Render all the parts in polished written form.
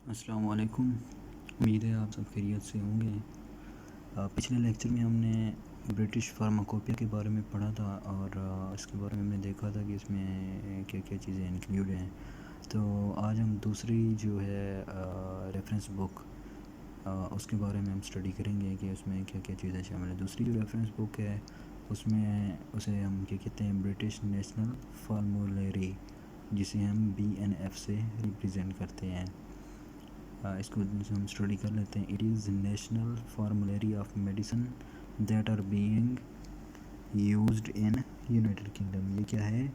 السلام علیکم، امید ہے آپ سب خیریت سے ہوں گے۔ پچھلے لیکچر میں ہم نے برٹش فارماکوپیا کے بارے میں پڑھا تھا اور اس کے بارے میں ہم نے دیکھا تھا کہ اس میں کیا کیا چیزیں انکلیوڈ ہیں۔ تو آج ہم دوسری جو ہے ریفرنس بک اس کے بارے میں ہم اسٹڈی کریں گے کہ اس میں کیا کیا چیزیں شامل ہیں۔ دوسری جو ریفرنس بک ہے اس میں اسے ہم کیا کہتے ہیں، برٹش نیشنل فارمولیری، جسے ہم BNF سے ریپرزینٹ کرتے ہیں۔ اس کو ہم اسٹڈی کر لیتے ہیں۔ It is national formulary of medicine that are being used in United Kingdom. یہ کیا ہے؟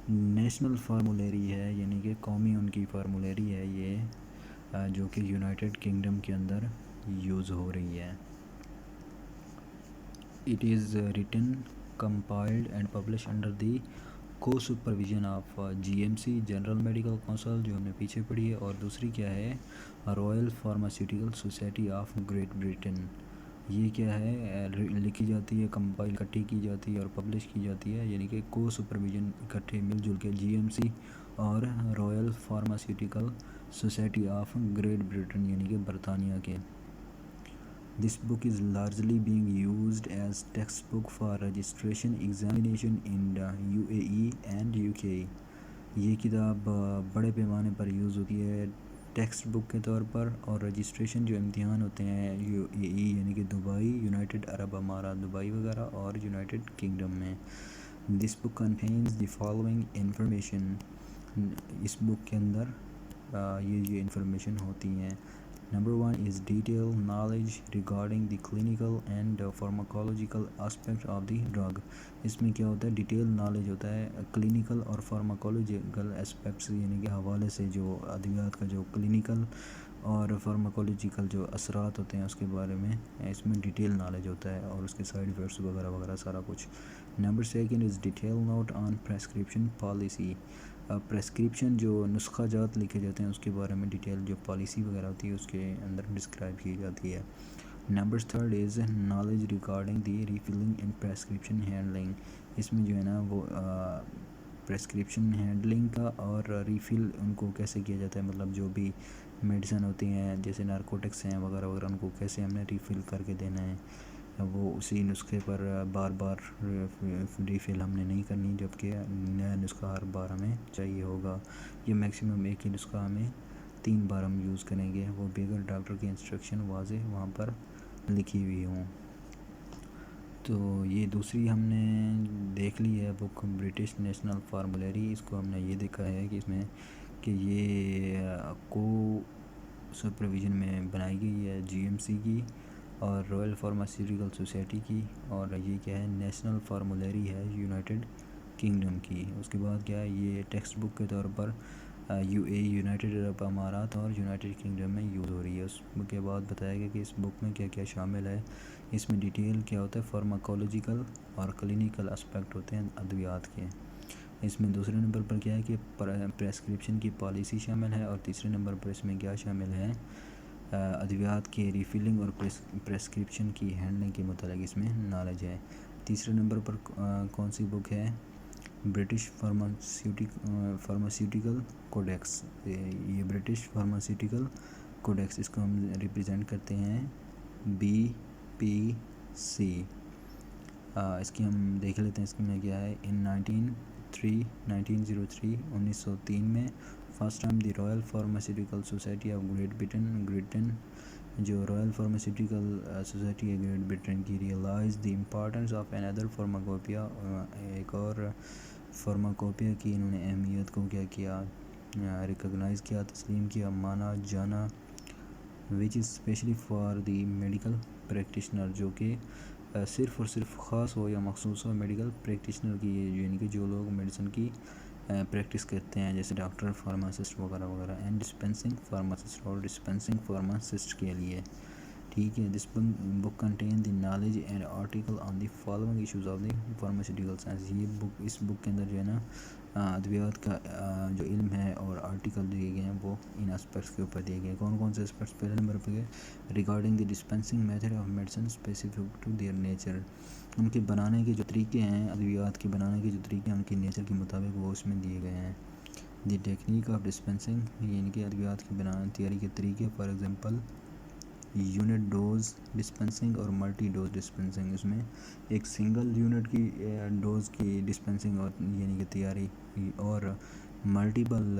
نیشنل فارمولیری ہے، یعنی کہ قومی ان کی فارمولیری ہے یہ، جو کہ یونائٹڈ کنگڈم کے اندر یوز ہو رہی ہے۔ It is written, compiled and publish under the co supervision of GMC، general medical council, جو ہم نے پیچھے پڑھی ہے۔ اور دوسری کیا ہے؟ Royal pharmaceutical society of Great Britain. یہ کیا ہے؟ لکھی جاتی ہے، کمپائل اکٹھی کی جاتی ہے اور پبلش کی جاتی ہے، یعنی کہ کو سپرویژن اکٹھے مل جل کے GMC اور royal pharmaceutical society of Great Britain, یعنی کہ برطانیہ کے۔ This book is largely being used as textbook for registration examination in the UAE and UK۔ یہ کتاب بڑے پیمانے پر یوز ہوتی ہے ٹیکسٹ بک کے طور پر، اور رجسٹریشن جو امتحان ہوتے ہیں UAE یعنی کہ دبئی، یونائٹڈ عرب امارات دبئی وغیرہ، اور یونائٹڈ کنگڈم میں۔ This book contains the following information۔ اس بک کے اندر یہ انفارمیشن ہوتی ہیں۔ Number 1 is detailed knowledge regarding the clinical and pharmacological aspect of the drug۔ اس میں کیا ہوتا ہے؟ ڈیٹیل نالج ہوتا ہے کلینیکل اور فارماکولوجیکل اسپیکٹس، یعنی کہ حوالے سے جو ادویات کا جو کلینیکل اور فارماکولوجیکل جو اثرات ہوتے ہیں اس کے بارے میں اس میں ڈیٹیل نالج ہوتا ہے، اور اس کے سائیڈ ایفیکٹس وغیرہ وغیرہ سارا کچھ۔ Number 2 is detail note on پریسکرپشن policy. پریسکرپشن جو نسخہ جات لکھے جاتے ہیں اس کے بارے میں ڈیٹیل جو پالیسی وغیرہ ہوتی ہے اس کے اندر ڈسکرائب کی جاتی ہے۔ Number 3 is knowledge regarding the refilling and prescription handling. اس میں جو ہے نا وہ پریسکرپشن ہینڈلنگ کا اور ریفل ان کو کیسے کیا جاتا ہے، مطلب جو بھی میڈیسن ہوتی ہیں جیسے نارکوٹکس ہیں وغیرہ وغیرہ، ان کو کیسے ہم نے ریفل کر کے دینا ہے، وہ اسی نسخے پر بار بار ریفل ہم نے نہیں کرنی، جبکہ نیا نسخہ ہر بار ہمیں چاہیے ہوگا۔ یہ میکسیمم ایک ہی نسخہ ہمیں 3 بار ہم یوز کریں گے، وہ بھی اگر ڈاکٹر کی انسٹرکشن واضح وہاں پر لکھی ہوئی ہوں۔ تو یہ دوسری ہم نے دیکھ لی ہے بک برٹش نیشنل فارمولیری۔ اس کو ہم نے یہ دیکھا ہے کہ اس میں کہ یہ کو سپرویژن میں بنائی گئی ہے GMC کی اور رائل فارماسیوٹیکل سوسائٹی کی، اور یہ کیا ہے؟ نیشنل فارمولیری ہے یونائٹڈ کنگڈم کی۔ اس کے بعد کیا ہے؟ یہ ٹیکسٹ بک کے طور پر UAE یونائٹڈ عرب امارات اور یونائٹڈ کنگڈم میں یوز ہو رہی ہے۔ اس کے بعد بتایا گیا کہ اس بک میں کیا کیا شامل ہے۔ اس میں ڈیٹیل کیا ہوتا ہے؟ فارماکولوجیکل اور کلینیکل اسپیکٹ ہوتے ہیں ادویات کے۔ اس میں دوسرے نمبر پر کیا ہے کہ پریسکرپشن کی پالیسی شامل ہے، اور تیسرے نمبر پر اس میں کیا شامل ہے؟ ادویات کے ریفلنگ اور پریسکرپشن کی ہینڈلنگ کے متعلق اس میں نالج ہے۔ تیسرے نمبر پر کون سی بک ہے؟ British pharmaceutical codex. یہ برٹش فارماسیوٹیکل کوڈیکس، اس کو ہم ریپرزینٹ کرتے ہیں BPC۔ اس کی ہم دیکھ لیتے ہیں، اس میں کیا ہے؟ ان 1903 میں first time the royal pharmaceutical society of Great Britain, جو رائل فارماسیوٹیکل سوسائٹی ہے گریٹ برٹن کی، realize the importance of another pharmacopoeia, ایک اور فارماکوپیا کی انہوں نے اہمیت کو کیا کیا؟ ریکگنائز کیا، تسلیم کیا، مانا جانا، which is specially for the medical practitioner، جو کہ صرف اور صرف خاص ہو یا مخصوص ہو میڈیکل پریکٹیشنر کی، یعنی کہ جو لوگ میڈیسن کی پریکٹس کرتے ہیں جیسے ڈاکٹر، فارماسسٹ وغیرہ وغیرہ، اینڈ ڈسپینسنگ فارماسسٹ، اور ڈسپینسنگ فارماسسٹ کے لیے۔ ٹھیک ہے۔ This book contain the knowledge and article on the following issues of the pharmaceutical science. یہ بک، اس بک کے اندر جو ہے نا ادویات کا جو علم ہے اور آرٹیکل دیے گئے ہیں وہ ان اسپیکٹس کے اوپر دیے گئے ہیں۔ کون کون سے اسپیکٹس؟ پہلے نمبر پہ regarding the dispensing method of medicine specific to their nature, ان کے بنانے کے جو طریقے ہیں، ادویات کے بنانے کے جو طریقے ہیں ان کے نیچر کے مطابق وہ اس میں دیے گئے ہیں۔ دی ٹیکنیک آف ڈسپینسنگ یعنی کہ ادویات کی تیاری کے طریقے، for example unit dose dispensing اور ملٹی ڈوز ڈسپینسنگ. اس میں ایک سنگل یونٹ کی ڈوز کی ڈسپینسنگ اور یعنی کہ تیاری، اور ملٹیپل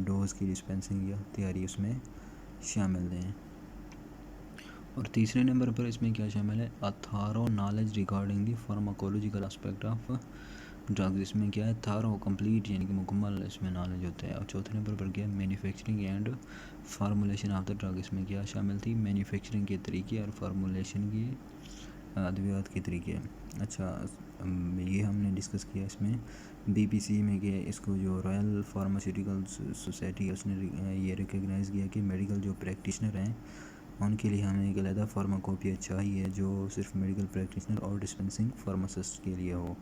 ڈوز کی ڈسپینسنگ یا تیاری اس میں شامل ہیں. اور تیسرے نمبر پر اس میں کیا شامل ہے؟ Thorough knowledge regarding the pharmacological aspect of drugs. اس میں کیا ہے؟ تھارو کمپلیٹ یعنی کہ مکمل اس میں نالج ہوتا ہے. اور چوتھے نمبر پر کیا ہے؟ Manufacturing and formulation of the drug. اس میں کیا شامل تھی؟ مینوفیکچرنگ کے طریقے اور فارمولیشن کی ادویات کے طریقے. اچھا یہ ہم نے ڈسکس کیا اس میں بی پی سی میں کہ اس کو جو رائل فارماسیوٹیکل سوسائٹی اس نے یہ ریکگنائز کیا کہ میڈیکل جو پریکٹیشنر ہیں ان کے لیے ہمیں ایک علیحدہ فارماکوپیا چاہیے جو صرف میڈیکل پریکٹیشنر اور ڈسپینسنگ فارماسسٹ کے لیے ہو.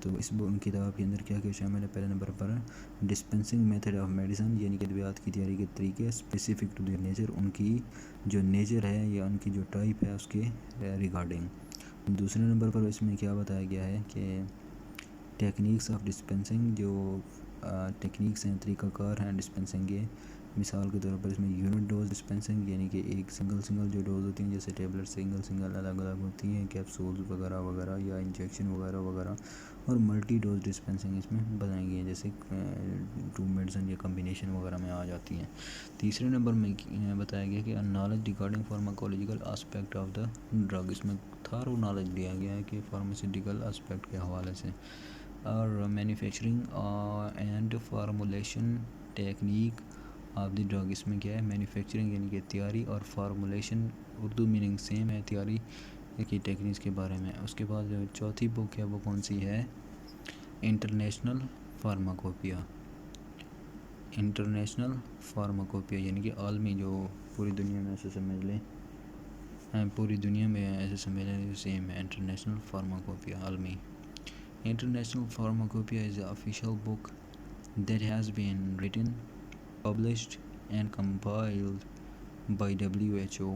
تو اس کتاب کے اندر کیا کیا شامل ہے؟ پہلے نمبر پر ڈسپینسنگ میتھڈ آف میڈیسن یعنی کہ ادویات کی تیاری کے طریقے، اسپیسیفک ٹو دیئر نیچر، ان کی جو نیچر ہے یا ان کی جو ٹائپ ہے اس کے ریگارڈنگ. دوسرے نمبر پر اس میں کیا بتایا گیا ہے کہ ٹیکنیکس آف ڈسپینسنگ، جو ٹیکنیکس ہیں، طریقہ کار ہیں ڈسپینسنگ کے. مثال کے طور پر اس میں یونٹ ڈوز ڈسپینسنگ یعنی کہ ایک سنگل جو ڈوز ہوتی ہیں جیسے ٹیبلٹ سنگل الگ الگ ہوتی ہیں، کیپسولز وغیرہ وغیرہ یا انجیکشن وغیرہ وغیرہ. اور ملٹی ڈوز ڈسپینسنگ اس میں بتائی گئی ہیں جیسے 2 میڈیسن یا کمبینیشن وغیرہ میں آ جاتی ہیں. تیسرے نمبر میں بتایا گیا کہ knowledge regarding pharmacological aspect of the drug. اس میں تھارو نالج دیا گیا ہے کہ فارماسیوٹیکل اسپیکٹ کے حوالے سے. اور manufacturing and formulation technique of the drug. اس میں کیا ہے؟ مینوفیکچرنگ یعنی کہ تیاری اور فارمولیشن اردو میننگ سیم ہے، تیاری کی ٹیکنیکس کے بارے میں. اس کے بعد جو چوتھی بک ہے وہ کون سی ہے؟ International pharmacopoeia. انٹرنیشنل فارماکوپیا یعنی کہ عالمی، جو پوری دنیا میں ایسے سمجھ لیں، پوری دنیا میں ایسے سمجھ لیں سیم ہے. انٹرنیشنل فارماکوپیا عالمی. International Pharmacopoeia is an official book that has been written, published and compiled by WHO,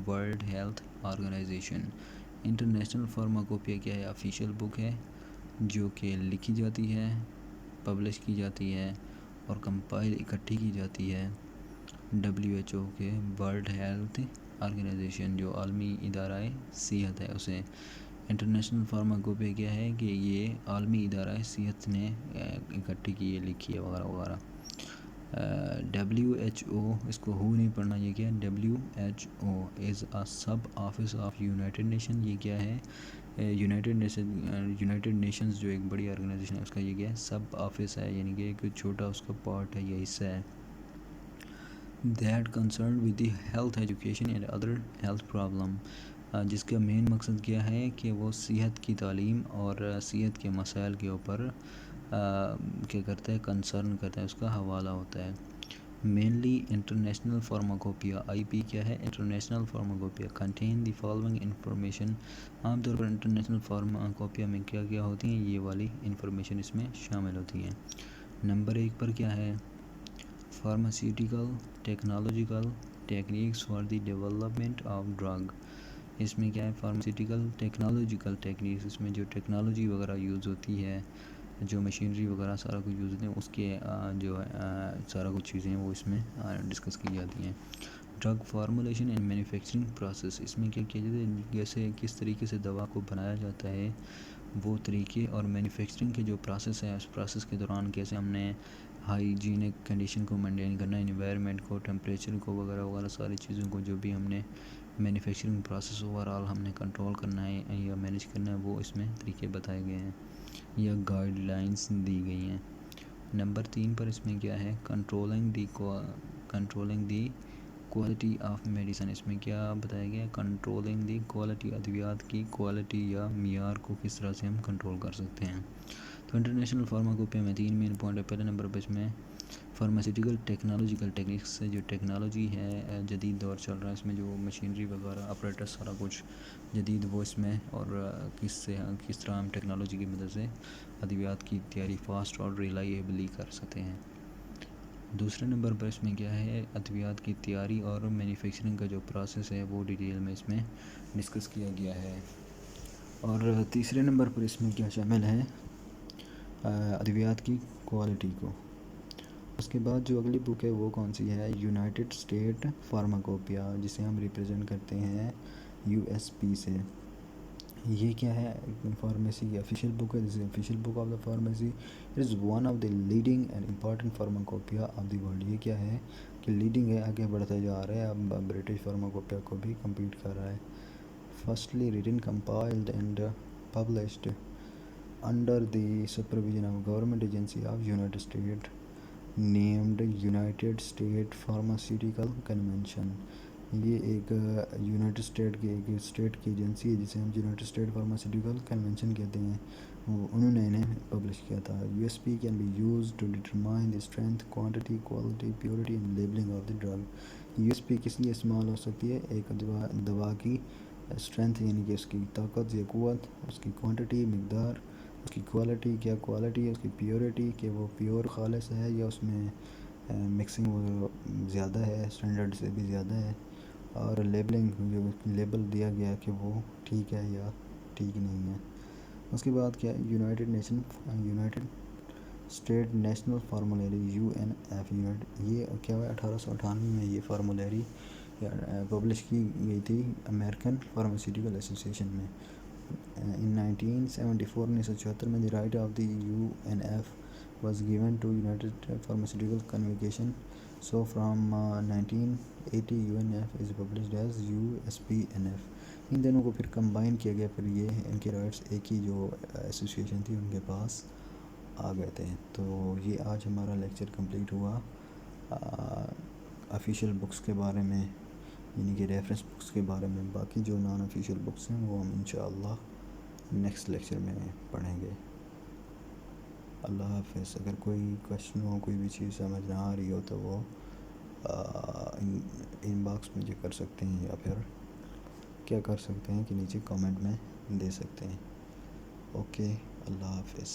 World Health Organization. International Pharmacopoeia کیا ہے؟ آفیشیل بک ہے جو کہ لکھی جاتی ہے، پبلش کی جاتی ہے اور کمپائل اکٹھی کی جاتی ہے WHO کے ورلڈ ہیلتھ آرگنائزیشن، جو عالمی ادارہ صحت ہے اسے. انٹرنیشنل فارماکوپیا کیا ہے کہ یہ عالمی ادارہ صحت نے اکٹھی کی ہے، لکھی ہے وغیرہ وغیرہ. WHO اس کو ہو نہیں پڑھنا، یہ کیا ہے؟ WHO is a sub office of United nation. یہ کیا ہے؟ یونائٹڈ نیشنز جو ایک بڑی آرگنائزیشن ہے اس کا یہ کیا ہے؟ سب آفس ہے، یعنی کہ ایک چھوٹا اس کا پارٹ ہے یا حصہ ہے. That concerned with the health education and other health problem. جس کا مین مقصد کیا ہے کہ وہ صحت کی تعلیم اور صحت کے مسائل کے اوپر کیا کرتا ہے؟ کنسرن کرتا ہے، اس کا حوالہ ہوتا ہے. مینلی انٹرنیشنل فارماکوپیا IP کیا ہے؟ International pharmacopoeia contain the following information. عام طور پر انٹرنیشنل فارماکوپیا میں کیا کیا ہوتی ہیں؟ یہ والی انفارمیشن اس میں شامل ہوتی ہیں. نمبر 1 پر کیا ہے؟ Pharmaceutical technological techniques for the development of drug. اس میں کیا ہے؟ Pharmaceutical technological techniques. اس میں جو ٹیکنالوجی وغیرہ یوز ہوتی ہے، جو مشینری وغیرہ سارا کچھ یوز ہوتے ہیں، اس کے جو ہے سارا کچھ چیزیں وہ اس میں ڈسکس کی جاتی ہیں. Drug formulation and manufacturing process. اس میں کیا کیا جاتا ہے؟ جیسے کس طریقے سے دوا کو بنایا جاتا ہے وہ طریقے، اور مینوفیکچرنگ کے جو پروسیس ہے اس پروسیس کے دوران کیسے ہم نے ہائیجینک کنڈیشن کو مینٹین کرنا ہے، انوائرمنٹ کو، ٹیمپریچر کو وغیرہ وغیرہ ساری چیزوں کو جو بھی ہم نے مینوفیکچرنگ پروسیس اوورآل ہم نے کنٹرول کرنا ہے یا مینیج کرنا ہے، وہ اس میں طریقے بتائے گئے ہیں یا گائیڈ لائنس دی گئی ہیں. نمبر 3 پر اس میں کیا ہے؟ Controlling the quality of medicine. اس میں کیا بتایا گیا؟ کنٹرولنگ دی کوالٹی، ادویات کی کوالٹی یا معیار کو کس طرح سے ہم کنٹرول کر سکتے ہیں. تو انٹرنیشنل فارماکوپیا میں 3 مین پوائنٹ ہے. پہلے نمبر پر اس میں فارماسیوٹیکل ٹیکنالوجیکل ٹیکنیکس سے جو ٹیکنالوجی ہے، جدید دور چل رہا ہے، اس میں جو مشینری وغیرہ اپریٹس سارا کچھ جدید وہ اس میں، اور کس طرح ہم ٹیکنالوجی کی مدد سے ادویات کی تیاری فاسٹ اور ریلائیبلی کر سکتے ہیں. دوسرے نمبر پر اس میں کیا ہے؟ ادویات کی تیاری اور مینوفیکچرنگ کا جو پروسیس ہے وہ ڈیٹیل میں اس میں ڈسکس کیا گیا ہے. اور تیسرے نمبر پر اس میں کیا شامل ہے؟ ادویات کی کوالٹی کو. اس کے بعد جو اگلی بک ہے وہ کون سی ہے؟ یونائٹڈ اسٹیٹ فارماکوپیا، جسے ہم ریپرزینٹ کرتے ہیں USP سے۔ یہ کیا ہے؟ فارمیسی کی آفیشیل بک ہے، جس official book of the pharmacy, it is one of the leading and important pharmacopoeia of the world. یہ کیا ہے کہ لیڈنگ ہے، آگے بڑھتا جا رہا ہے، اب برٹش فارماکوپیا کو بھی کمپیٹ کر رہا ہے۔ Firstly return, compiled and published under the supervision of government agency of United state named United state pharmaceutical convention. یہ ایک یونائٹڈ اسٹیٹ کی ایک اسٹیٹ کی ایجنسی ہے جسے ہم یونائٹڈ اسٹیٹ فارماسیوٹیکل کنونشن کہتے ہیں، انہوں نے انہیں پبلش کیا تھا۔ USP can be use to determine the strength, quantity, quality, purity and labeling of the drug. USP کس لیے استعمال ہو سکتی ہے؟ ایک دوا کی اسٹرینتھ یعنی کہ اس کی طاقت یا قوت، اس کی کوانٹٹی مقدار، اس کی کوالٹی کیا کوالٹی ہے، اس کی پیورٹی کہ وہ پیور خالص ہے یا اس میں مکسنگ زیادہ ہے، اسٹینڈرڈ سے بھی زیادہ ہے، اور لیبلنگ جو لیبل دیا گیا کہ وہ ٹھیک ہے یا ٹھیک نہیں ہے۔ اس کے بعد کیا ہے؟ یونائٹڈ اسٹیٹ نیشنل فارمولیری UNF یہ کیا ہوا؟ 1898 میں یہ فارمولیری پبلش کی گئی تھی امریکن فارماسیوٹیکل ایسوسیشن میں۔ ان 1974 میں دی right of the UNF was given to United Pharmaceutical Convocation. So from 1980 UNF is published as USPNF. ان دونوں کو پھر کمبائن کیا گیا، پھر یہ ان کے رائٹس ایک ہی جو ایسوسیشن تھی ان کے پاس آ گئے تھے۔ تو یہ آج ہمارا لیکچر کمپلیٹ ہوا آفیشیل بکس کے بارے میں، یعنی کہ ریفرنس بکس کے بارے میں۔ باقی جو نان آفیشیل بکس ہیں وہ ہم انشاءاللہ نیکسٹ لیکچر میں پڑھیں گے۔ اللہ حافظ۔ اگر کوئی کویشچن ہو، کوئی بھی چیز سمجھ نہ آ رہی ہو تو وہ ان باکس میں جو کر سکتے ہیں، یا پھر کیا کر سکتے ہیں کہ نیچے کامنٹ میں دے سکتے ہیں۔ اوکے، اللہ حافظ۔